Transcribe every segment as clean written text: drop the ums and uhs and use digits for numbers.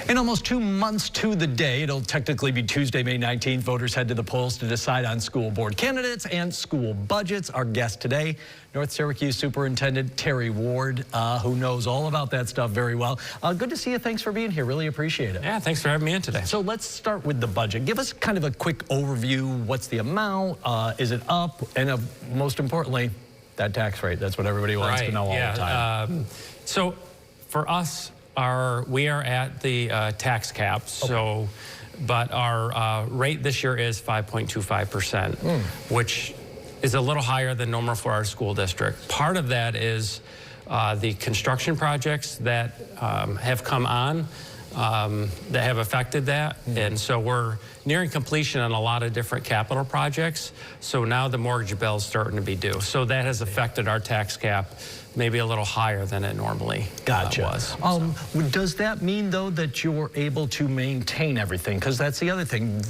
In almost 2 months to the day, it'll technically be Tuesday, May 19th, voters head to the polls to decide on school board candidates and school budgets. Our guest today, North Syracuse Superintendent Terry Ward, who knows all about that stuff very well. Good to see you. Thanks for being here. Really appreciate it. Yeah, thanks for having me in today. So let's start with the budget. Give us kind of a quick overview. What's the amount? Is it up? And most importantly, that tax rate. That's what everybody wants to know all the time. So for us, we are at the tax cap, so, but our rate this year is 5.25%, which is a little higher than normal for our school district. Part of that is the construction projects that have come on that have affected that, and so we're nearing completion on a lot of different capital projects, so now the mortgage bill is starting to be due. So that has affected our tax cap maybe a little higher than it normally was. Does that mean, though, that you're able to maintain everything? Because that's the other thing.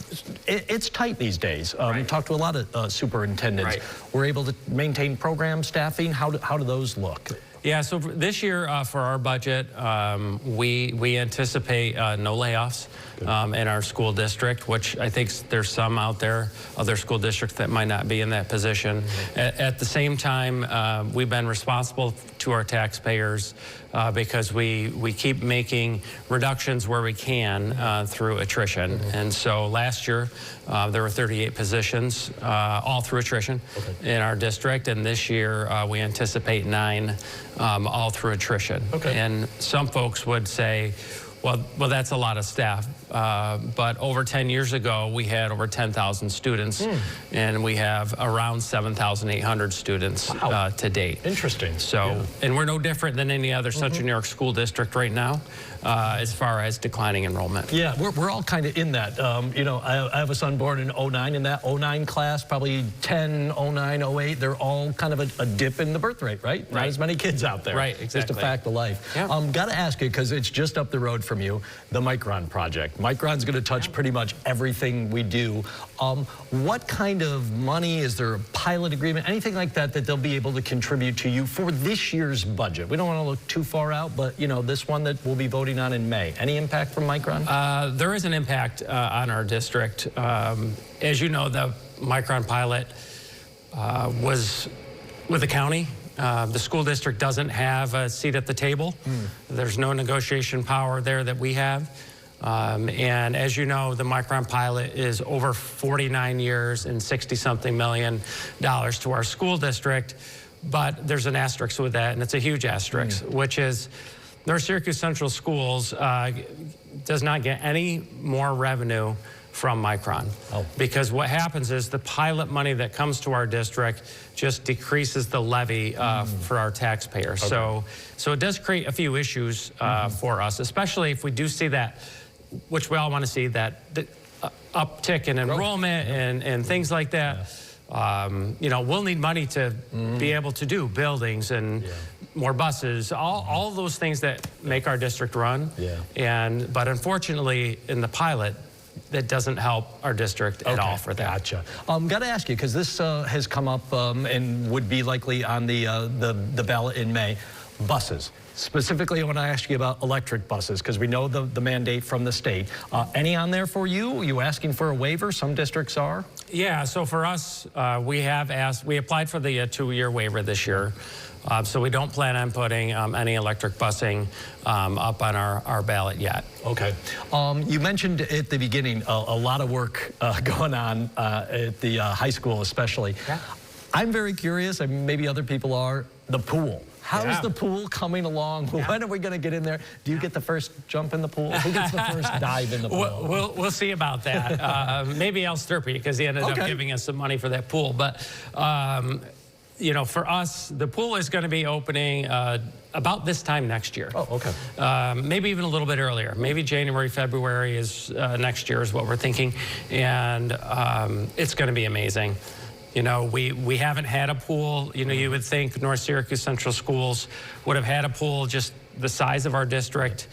It's tight these days. We talked to a lot of superintendents. We're able to maintain program staffing. How do those look? Yeah, so this year for our budget, we anticipate no layoffs in our school district, which I think there's some out there, other school districts that might not be in that position. At the same time, we've been responsible to our taxpayers because we keep making reductions where we can through attrition. And so last year, there were 38 positions, all through attrition in our district, and this year we anticipate 9 all through attrition. And some folks would say, well, that's a lot of staff. But over 10 years ago, we had over 10,000 students, and we have around 7,800 students to date. Interesting. So, and we're no different than any other Central New York school district right now, as far as declining enrollment. Yeah, we're all kind of in that. You know, I have a son born in '09. In that '09 class, probably 10, '09, '08, they're all kind of a dip in the birth rate, right? Not as many kids out there. Right, exactly. Just a fact of life. Got to ask you, because it's just up the road from you, the Micron project. Micron's going to touch pretty much everything we do. What kind of money, is there a pilot agreement, anything like that that they'll be able to contribute to you for this year's budget? We don't want to look too far out, but you know, this one that we'll be voting on in May. Any impact from Micron? There is an impact on our district. As you know, the Micron pilot was with the county. The school district doesn't have a seat at the table. There's no negotiation power there that we have. And as you know, the Micron pilot is over 49 years and $60-something million to our school district. But there's an asterisk with that, and it's a huge asterisk, which is North Syracuse Central Schools does not get any more revenue from Micron. Because what happens is the pilot money that comes to our district just decreases the levy for our taxpayers. So it does create a few issues for us, especially if we do see that, which we all want to see, that the uptick in enrollment and things like that. You know, we'll need money to be able to do buildings and more buses, all those things that make our district run. But unfortunately, in the pilot, that doesn't help our district at all for that. Gotcha. Got to ask you, because this has come up and would be likely on the ballot in May, buses. Specifically, I want to ask you about electric buses, because we know the mandate from the state. Any on there for you? Are you asking for a waiver? Some districts are. Yeah, so for us, we applied for the 2-year waiver this year. So we don't plan on putting any electric busing up on our ballot yet. You mentioned at the beginning a lot of work going on at the high school especially. I'm very curious, and maybe other people are, the pool. How's the pool coming along? When are we going to get in there? Do you get the first jump in the pool? Who gets the first dive in the pool? We'll see about that. Maybe Al Sturpey, because he ended up giving us some money for that pool. But you know, for us, the pool is going to be opening about this time next year. Maybe even a little bit earlier. Maybe January, February is next year is what we're thinking. And it's going to be amazing. You know, we haven't had a pool. You know, you would think North Syracuse Central Schools would have had a pool just the size of our district.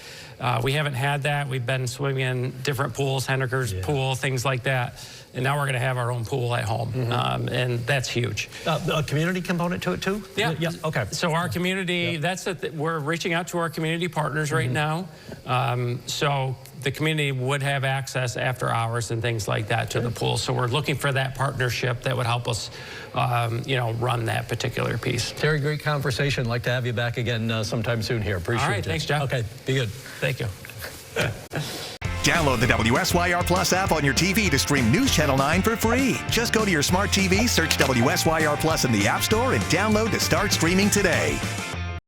We haven't had that. We've been swimming in different pools, Henniker's pool, things like that. And now we're going to have our own pool at home, and that's huge. A community component to it too? Yeah. Okay. So our community, we're reaching out to our community partners right now. So the community would have access after hours and things like that to the pool. So we're looking for that partnership that would help us, run that particular piece. Terry, great conversation. Like to have you back again sometime soon here. Appreciate it. All right, thanks, Jeff. Okay, be good. Thank you. Download the WSYR Plus app on your TV to stream News Channel 9 for free. Just go to your smart TV, search WSYR Plus in the App Store, and download to start streaming today.